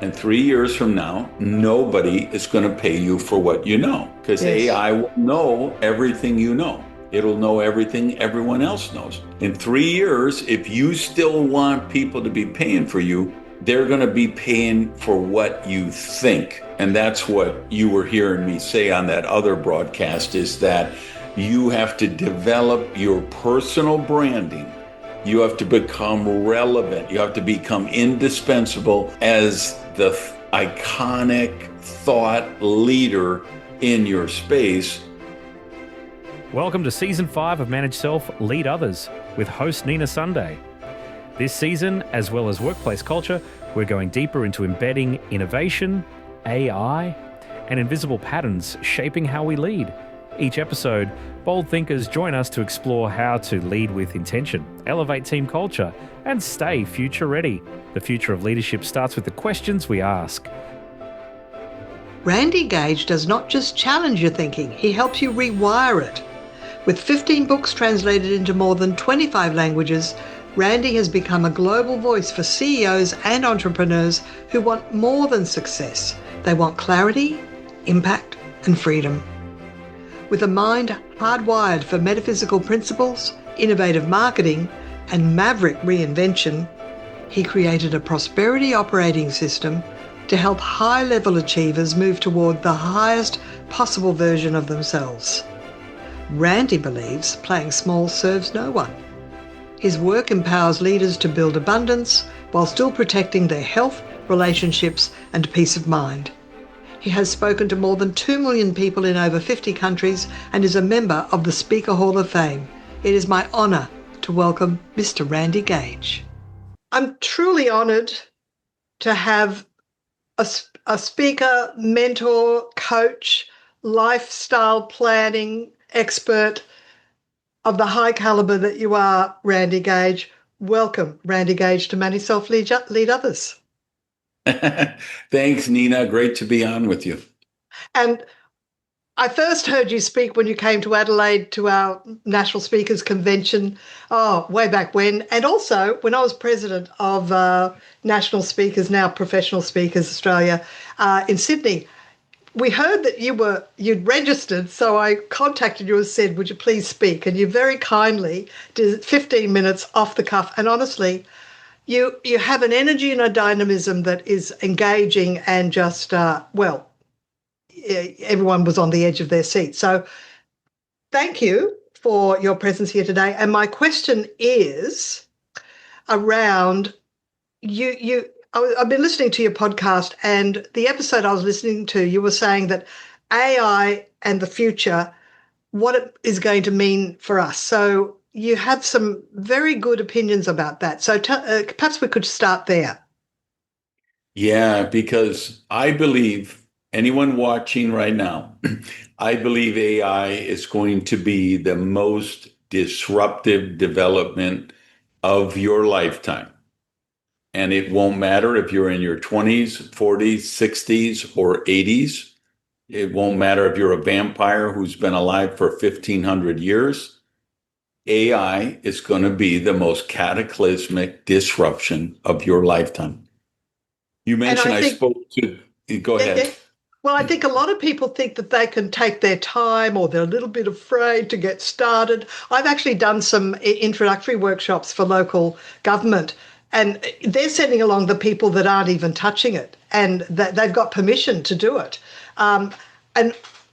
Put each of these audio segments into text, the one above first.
And 3 years from now, nobody is going to pay you for what you know because Yes. AI will know everything you know. It'll know everything everyone else knows. In 3 years, if you still want people to be paying for you, they're going to be paying for what you think. And that's what you were hearing me say on that other broadcast is that you have to develop your personal branding. You have to become relevant. You have to become indispensable as the iconic thought leader in your space. Welcome to Season 5 of Manage Self, Lead Others with host Nina Sunday. This season, as well as workplace culture, we're going deeper into embedding innovation, AI, and invisible patterns shaping how we lead. Each episode, bold thinkers join us to explore how to lead with intention, elevate team culture, and stay future ready. The future of leadership starts with the questions we ask. Randy Gage does not just challenge your thinking, he helps you rewire it. With 15 books translated into more than 25 languages, Randy has become a global voice for CEOs and entrepreneurs who want more than success. They want clarity, impact, and freedom. With a mind hardwired for metaphysical principles, innovative marketing, and maverick reinvention, he created a prosperity operating system to help high-level achievers move toward the highest possible version of themselves. Randy believes playing small serves no one. His work empowers leaders to build abundance while still protecting their health, relationships, and peace of mind. He has spoken to more than 2 million people in over 50 countries and is a member of the Speaker Hall of Fame. It is my honour to welcome Mr. Randy Gage. I'm truly honoured to have a speaker, mentor, coach, lifestyle planning expert of the high calibre that you are, Randy Gage. Welcome, Randy Gage, to Manage Self, Lead Others. Thanks, Nina. Great to be on with you. And I first heard you speak when you came to Adelaide to our National Speakers Convention, way back when. And also when I was president of National Speakers, now Professional Speakers Australia, in Sydney. We heard that you'd registered, so I contacted you and said, would you please speak? And you very kindly did 15 minutes off the cuff. And honestly, you have an energy and a dynamism that is engaging and just, everyone was on the edge of their seat. So thank you for your presence here today. And my question is around I've been listening to your podcast, and the episode I was listening to, you were saying that AI and the future, what it is going to mean for us. So you have some very good opinions about that. So perhaps we could start there. Yeah, because I believe anyone watching right now, I believe AI is going to be the most disruptive development of your lifetime. And it won't matter if you're in your 20s, 40s, 60s, or 80s. It won't matter if you're a vampire who's been alive for 1,500 years. AI is going to be the most cataclysmic disruption of your lifetime. You mentioned go ahead. Well, I think a lot of people think that they can take their time or they're a little bit afraid to get started. I've actually done some introductory workshops for local government, and they're sending along the people that aren't even touching it, and they've got permission to do it. And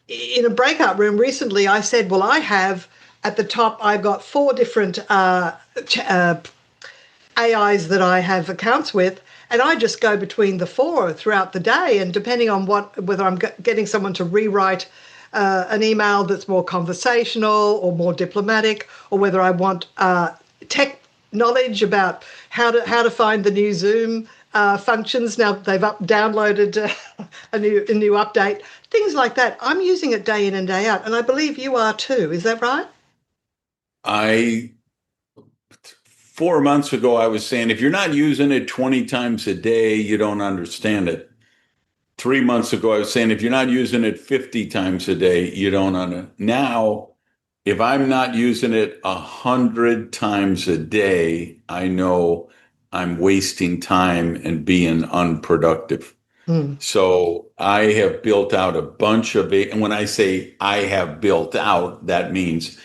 in a breakout room recently, I said, well, I have at the top, I've got 4 different AIs that I have accounts with, and I just go between the 4 throughout the day. And depending on whether I'm getting someone to rewrite an email that's more conversational or more diplomatic, or whether I want tech knowledge about how to find the new Zoom functions. Now they've downloaded a new update, things like that. I'm using it day in and day out, and I believe you are too. Is that right? 4 months ago, I was saying, if you're not using it 20 times a day, you don't understand it. 3 months ago, I was saying, if you're not using it 50 times a day, you don't understand. Now, if I'm not using it 100 times a day, I know I'm wasting time and being unproductive. Mm. So I have built out a bunch of it. And when I say I have built out, that means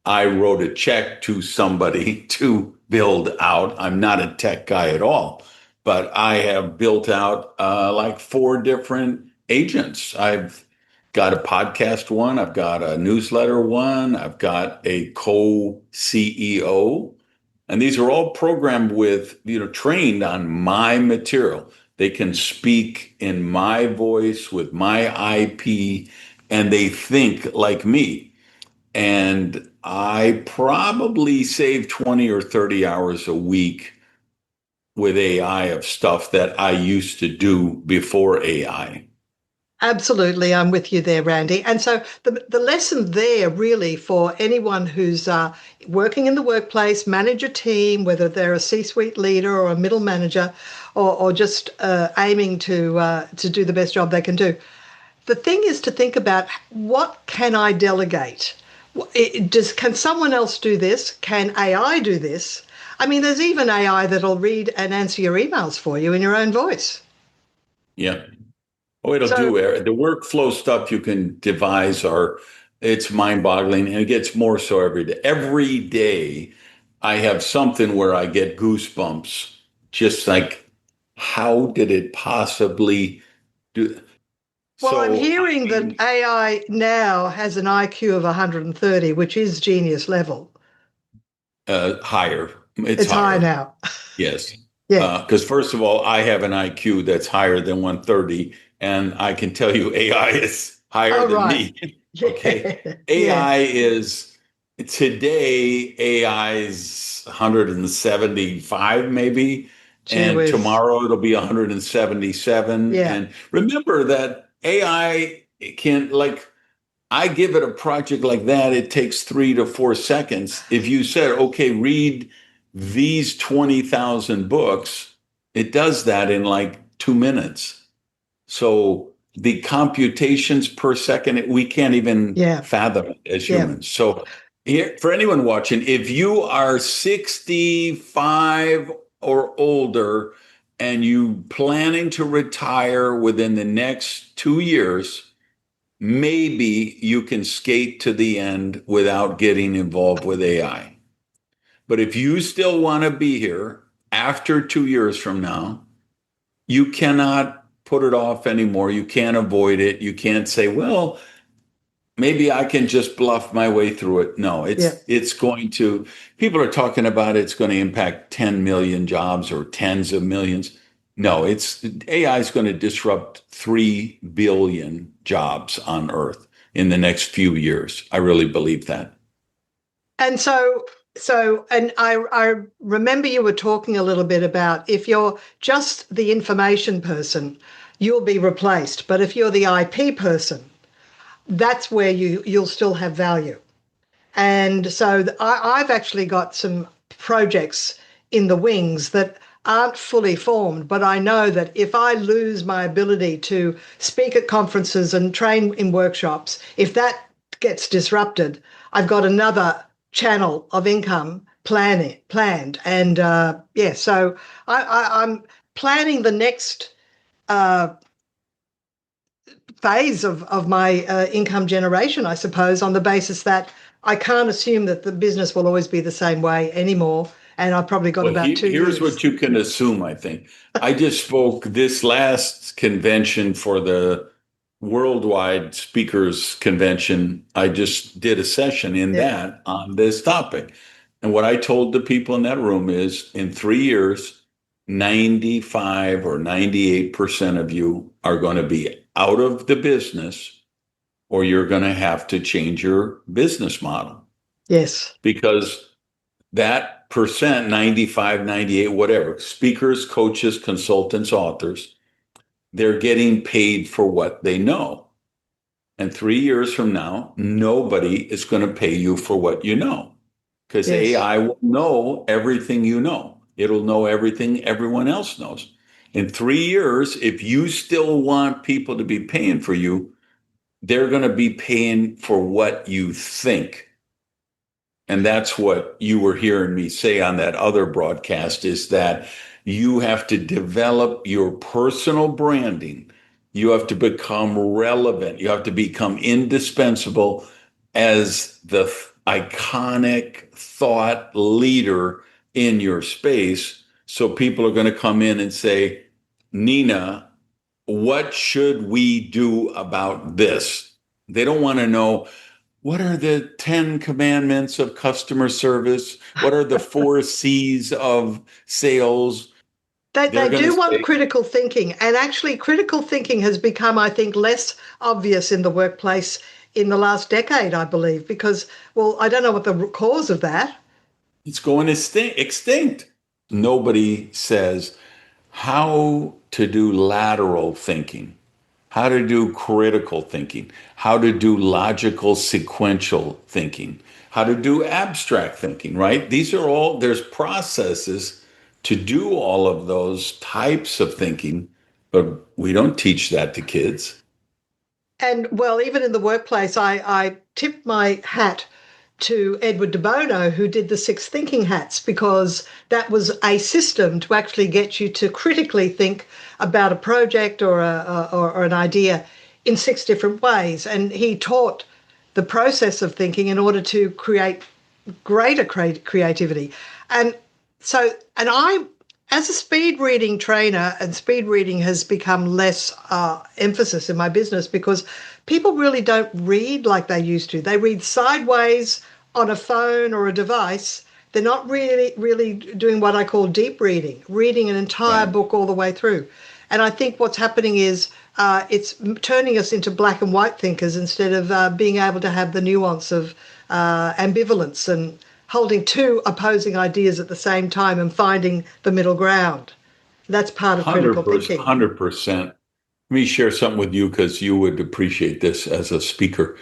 I wrote a check to somebody to build out. I'm not a tech guy at all, but I have built out like four different agents. I've got a podcast one, I've got a newsletter one, I've got a co-CEO, and these are all programmed with, trained on my material. They can speak in my voice with my IP, and they think like me. And I probably save 20 or 30 hours a week with AI of stuff that I used to do before AI. Absolutely, I'm with you there, Randy. And so the lesson there really for anyone who's working in the workplace, manage a team, whether they're a C-suite leader or a middle manager, or just aiming to do the best job they can do. The thing is to think about, what can I delegate? Can someone else do this? Can AI do this? I mean, there's even AI that'll read and answer your emails for you in your own voice. Yeah. Oh, it'll So, do the workflow stuff you can devise it's mind-boggling, and it gets more so every day. Every day I have something where I get goosebumps, just like, how did it possibly do? well, I'm So, I hearing that mean, AI now has an IQ of 130, which is genius level. higher. It's It's high higher. now. Yes. Yeah. Because first of all, I have an IQ that's higher than 130, and I can tell you AI is higher Oh, than right. me. Okay. Yeah. Yeah. AI is today, AI's 175 maybe, Gee and whiz. tomorrow it'll be 177. Yeah. And remember that AI can, like, I give it a project like that, it takes 3 to 4 seconds. If you said, okay, read these 20,000 books, it does that in like 2 minutes. So the computations per second, we can't even Yeah. fathom it as Yeah. humans. So here, for anyone watching, if you are 65 or older and you planning to retire within the next 2 years, maybe you can skate to the end without getting involved with AI. But if you still want to be here after 2 years from now, you cannot put it off anymore. You can't avoid it. You can't say, well, maybe I can just bluff my way through it. No, Yeah. it's going to, people are talking about it's going to impact 10 million jobs or tens of millions. No, it's AI is going to disrupt 3 billion jobs on Earth in the next few years. I really believe that. And and I remember you were talking a little bit about, if you're just the information person, you'll be replaced. But if you're the IP person, that's where you'll still have value. And so I've actually got some projects in the wings that aren't fully formed, but I know that if I lose my ability to speak at conferences and train in workshops, if that gets disrupted, I've got another channel of income planned. And yeah, so I'm planning the next phase of my income generation, I suppose, on the basis that I can't assume that the business will always be the same way anymore. And I've probably got Well, about two here's years. what you can assume, I think. I just spoke this last convention for the worldwide speakers convention. I just did a session in Yeah. that on this topic. And what I told the people in that room is, in 3 years, 95 or 98% of you are going to be out of the business, or you're going to have to change your business model, Yes. because that percent, 95, 98, whatever, speakers, coaches, consultants, authors, they're getting paid for what they know. And 3 years from now, nobody is going to pay you for what you know, because Yes. AI will know everything you know. It'll know everything everyone else knows. In 3 years, if you still want people to be paying for you, they're going to be paying for what you think. And that's what you were hearing me say on that other broadcast, is that You have to develop your personal branding. You have to become relevant. You have to become indispensable as the iconic thought leader in your space. So people are going to come in and say, Nina, what should we do about this? They don't want to know what are the 10 commandments of customer service? What are the four C's of sales? They They're going to do want say, critical thinking. And actually, critical thinking has become, I think, less obvious in the workplace in the last decade, I believe, because, well, I don't know what the cause of that. it's going extinct. Nobody says how to do lateral thinking, how to do critical thinking, how to do logical sequential thinking, how to do abstract thinking, right? These are all, there's processes to do all of those types of thinking, but we don't teach that to kids. And well, even in the workplace, I tip my hat to Edward de Bono, who did the Six Thinking Hats, because that was a system to actually get you to critically think about a project or an idea in six different ways. And he taught the process of thinking in order to create greater creativity. And so, and I, as a speed reading trainer, and speed reading has become less emphasis in my business because people really don't read like they used to. They read sideways on a phone or a device. They're not really doing what I call deep reading, reading an entire Right. book all the way through. And I think what's happening is it's turning us into black and white thinkers instead of being able to have the nuance of ambivalence and holding two opposing ideas at the same time and finding the middle ground. That's part of critical 100%, thinking. 100%. Let me share something with you because you would appreciate this as a speaker.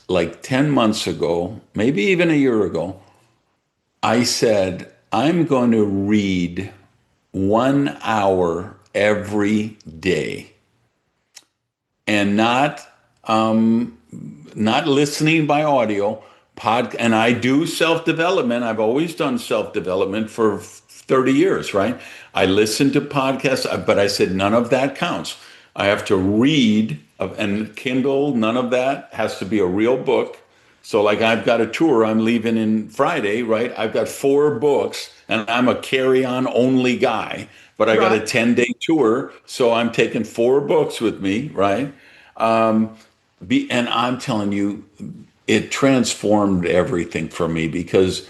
Like 10 months ago, maybe even a year ago, I said, I'm going to read 1 hour every day and not listening by audio and I do self-development. I've always done self-development for 30 years, right? I listen to podcasts, but I said none of that counts. I have to read and Kindle, none of that has to be a real book. So like I've got a tour I'm leaving in Friday, right? I've got 4 books and I'm a carry-on only guy, but I got a Right. 10-day tour, so I'm taking 4 books with me, right? And I'm telling you, it transformed everything for me because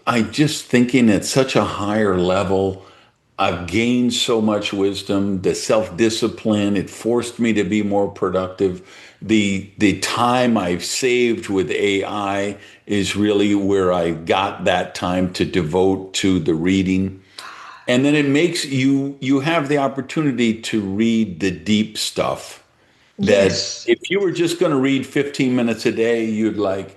I just thinking at such a higher level. I've gained so much wisdom, the self-discipline, it forced me to be more productive. The time I've saved with AI is really where I got that time to devote to the reading. And then it makes you have the opportunity to read the deep stuff that Yes. if you were just going to read 15 minutes a day, you'd like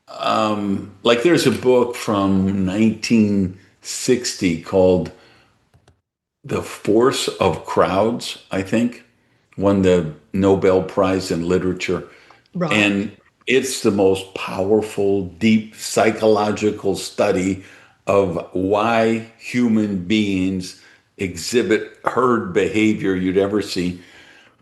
there's a book from 1960 called The Force of Crowds, I think, won the Nobel Prize in Literature. Right. And it's the most powerful, deep psychological study of why human beings exhibit herd behavior you'd ever see.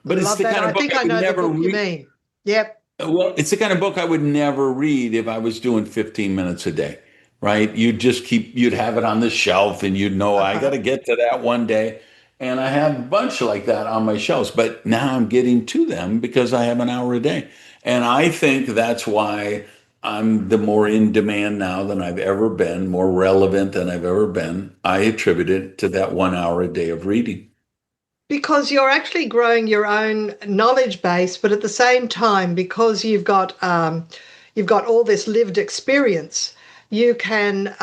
But it's Love the that. kind I of book think I I would know the never book you read. mean. Yep. Well, it's the kind of book I would never read if I was doing 15 minutes a day, right? You'd have it on the shelf and you'd know I got Uh-huh. to get to that one day. And I have a bunch like that on my shelves, but now I'm getting to them because I have an hour a day. And I think that's why I'm the more in demand now than I've ever been, more relevant than I've ever been. I attribute it to that 1 hour a day of reading. Because you're actually growing your own knowledge base, but at the same time, because you've got all this lived experience, you can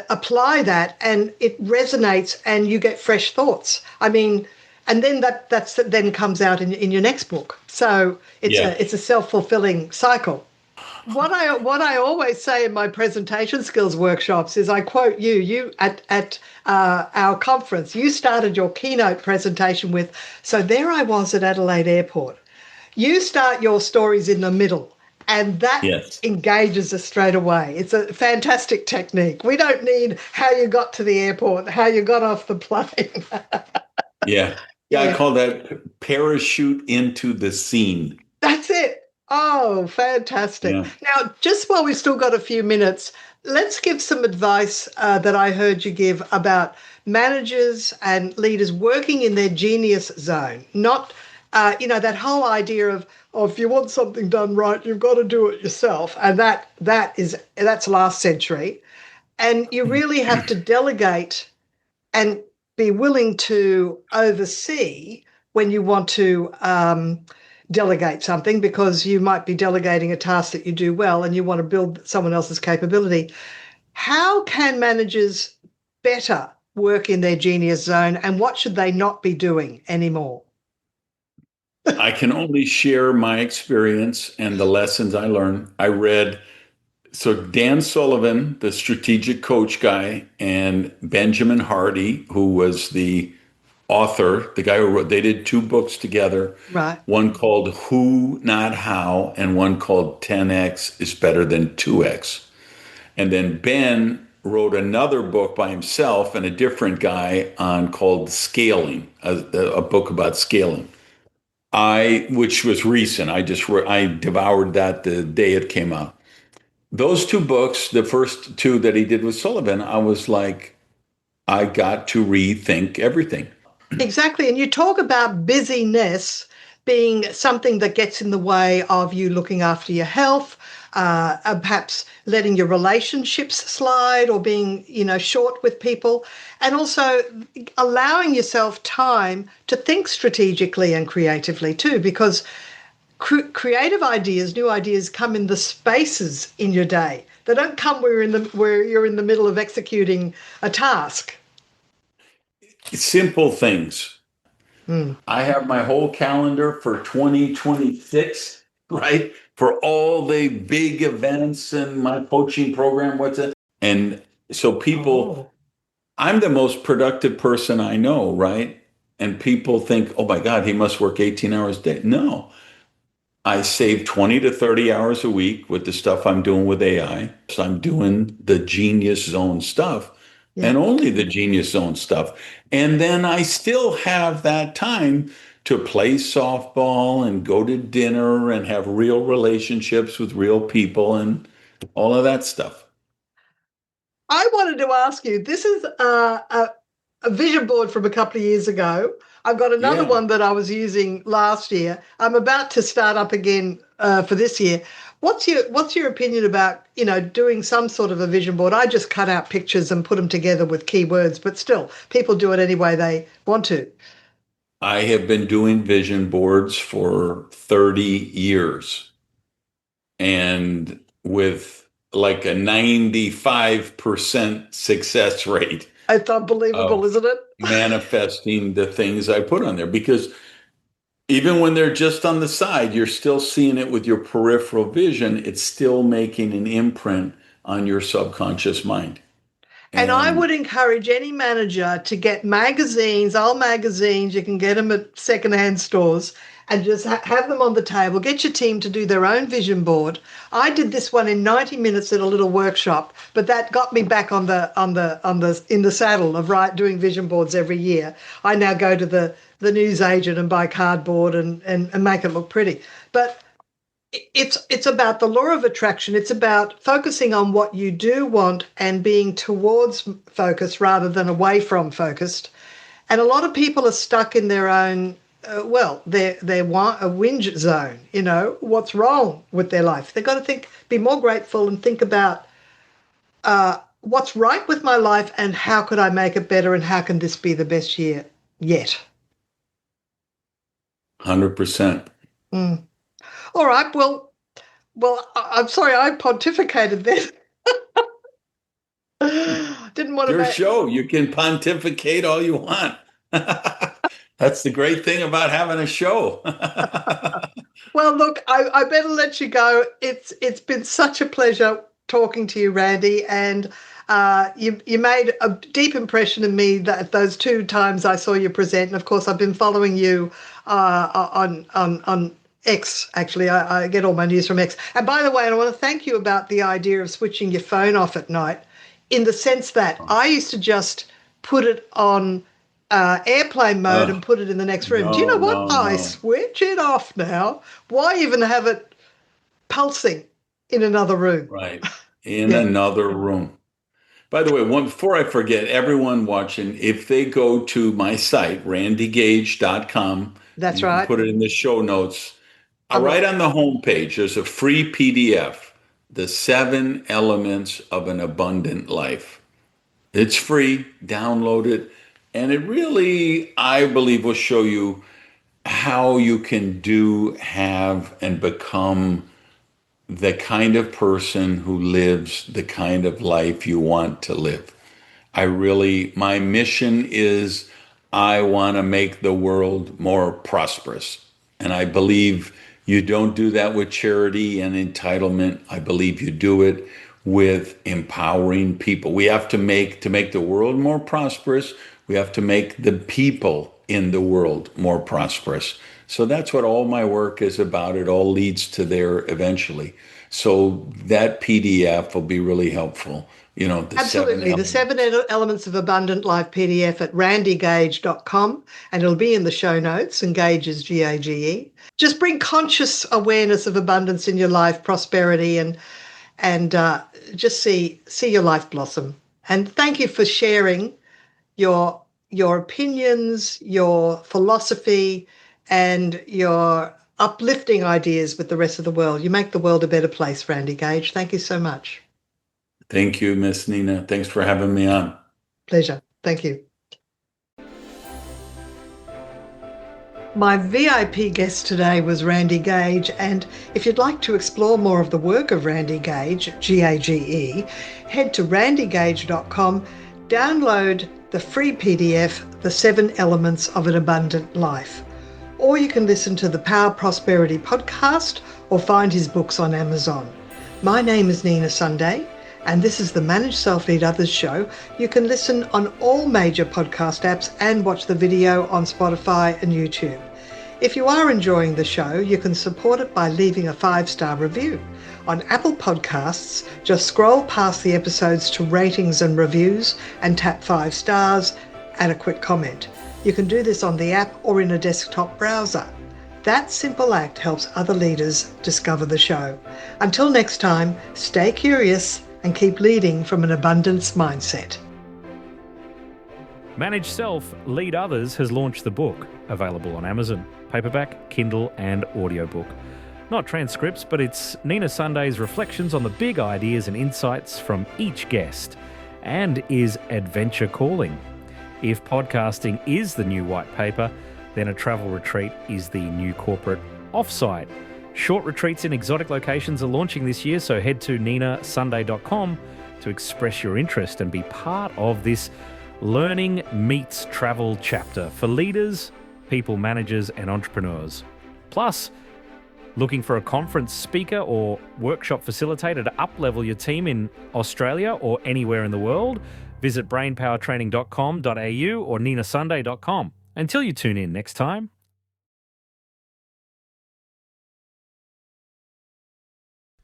apply that, and it resonates, and you get fresh thoughts. I mean, and then that's then comes out in your next book. So Yeah. it's a self-fulfilling cycle. What I always say in my presentation skills workshops is I quote you at our conference. You started your keynote presentation with, so there I was at Adelaide Airport. You start your stories in the middle, And that Yes. engages us straight away. It's a fantastic technique. We don't need how you got to the airport, how you got off the plane. Yeah. Yeah. I Yeah, call that parachute into the scene. that's it. Oh, fantastic. Yeah. Now, just while we've still got a few minutes, let's give some advice that I heard you give about managers and leaders working in their genius zone, not, that whole idea of, oh, if you want something done right, you've got to do it yourself. And that's last century. And you really have to delegate and be willing to oversee when you want to delegate something, because you might be delegating a task that you do well and you want to build someone else's capability. How can managers better work in their genius zone, and what should they not be doing anymore? I can only share my experience and the lessons I learned. I read, so Dan Sullivan, the strategic coach guy, and Benjamin Hardy, who was the author, the guy who wrote, they did two books together, Right. one called Who, Not How, and one called 10X is Better Than 2X. And then Ben wrote another book by himself and a different guy on called Scaling, a book about scaling. Which was recent. I devoured that the day it came out. Those two books, the first two that he did with Sullivan, I was like, I got to rethink everything. Exactly. And you talk about busyness being something that gets in the way of you looking after your health, and perhaps letting your relationships slide, or being, short with people, and also allowing yourself time to think strategically and creatively too, because creative ideas, new ideas come in the spaces in your day. They don't come where you're in the middle of executing a task. Simple things. Mm. I have my whole calendar for 2026, right? For all the big events and my coaching program, what's it? And so people, I'm the most productive person I know, right? And people think, oh my God, he must work 18 hours a day. No, I save 20 to 30 hours a week with the stuff I'm doing with AI. So I'm doing the genius zone stuff, Yeah. and only the genius zone stuff. And then I still have that time to play softball and go to dinner and have real relationships with real people and all of that stuff. I wanted to ask you, this is a vision board from a couple of years ago. I've got another Yeah. one that I was using last year. I'm about to start up again for this year. What's your opinion about, doing some sort of a vision board? I just cut out pictures and put them together with keywords, but still, people do it any way they want to. I have been doing vision boards for 30 years and with like a 95% success rate It's unbelievable, of isn't it? manifesting the things I put on there, because even when they're just on the side, you're still seeing it with your peripheral vision. It's still making an imprint on your subconscious mind. And I And would encourage any manager to get magazines, old magazines, you can get them at secondhand stores, and just have them on the table. Get your team to do their own vision board. I did this one in 90 minutes at a little workshop, but that got me back in the saddle of doing vision boards every year. I now go to the news agent and buy cardboard and make it look pretty. But it's about the law of attraction. It's about focusing on what you do want and being towards focus rather than away from focused. And a lot of people are stuck in their own, they want a whinge zone. What's wrong with their life? They've got to be more grateful and think about what's right with my life and how could I make it better and how can this be the best year yet. 100%. Mm. All right. Well, I'm sorry I pontificated there. Didn't want to Your make... show, you can pontificate all you want. That's the great thing about having a show. Well, look, I better let you go. It's been such a pleasure talking to you, Randy, and you made a deep impression in me that those 2 times I saw you present. And of course, I've been following you on X, actually. I get all my news from X. And by the way, I want to thank you about the idea of switching your phone off at night, in the sense that I used to just put it on airplane mode and put it in the next room. Do you know what? I switch it off now. Why even have it pulsing in another room? Right. In another room. By the way, before I forget, everyone watching, if they go to my site, randygage.com, that's you right. Can put it in the show notes. Right on the homepage, there's a free PDF, The 7 Elements of an Abundant Life. It's free, download it. And it really, I believe, will show you how you can have, and become the kind of person who lives the kind of life you want to live. My mission is I want to make the world more prosperous. And I believe you don't do that with charity and entitlement. I believe you do it with empowering people. We have to make the world more prosperous. We have to make the people in the world more prosperous. So that's what all my work is about. It all leads to there eventually. So that PDF will be really helpful. Absolutely. The 7 Elements of Abundant Life PDF at randygage.com, and it'll be in the show notes, and Gage is Gage. Just bring conscious awareness of abundance in your life, prosperity, and just see your life blossom. And thank you for sharing your opinions, your philosophy, and your uplifting ideas with the rest of the world. You make the world a better place, Randy Gage. Thank you so much. Thank you, Miss Nina. Thanks for having me on. Pleasure. Thank you. My VIP guest today was Randy Gage, and if you'd like to explore more of the work of Randy Gage, Gage, head to randygage.com, download the free PDF, The 7 Elements of an Abundant Life. Or you can listen to the Power Prosperity podcast or find his books on Amazon. My name is Nina Sunday, and this is the Manage Self, Lead Others show. You can listen on all major podcast apps and watch the video on Spotify and YouTube. If you are enjoying the show, you can support it by leaving a 5-star review. On Apple Podcasts, just scroll past the episodes to ratings and reviews and tap 5 stars and a quick comment. You can do this on the app or in a desktop browser. That simple act helps other leaders discover the show. Until next time, stay curious and keep leading from an abundance mindset. Manage Self, Lead Others has launched the book, available on Amazon, paperback, Kindle and audiobook. Not transcripts, but it's Nina Sunday's reflections on the big ideas and insights from each guest, and is adventure calling. If podcasting is the new white paper, then a travel retreat is the new corporate offsite. Short retreats in exotic locations are launching this year, so head to ninasunday.com to express your interest and be part of this learning meets travel chapter for leaders, people managers and entrepreneurs. Plus, looking for a conference speaker or workshop facilitator to up-level your team in Australia or anywhere in the world? Visit brainpowertraining.com.au or ninasunday.com. Until you tune in next time.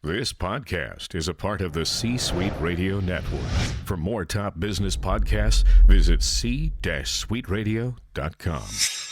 This podcast is a part of the C-Suite Radio Network. For more top business podcasts, visit c-suiteradio.com.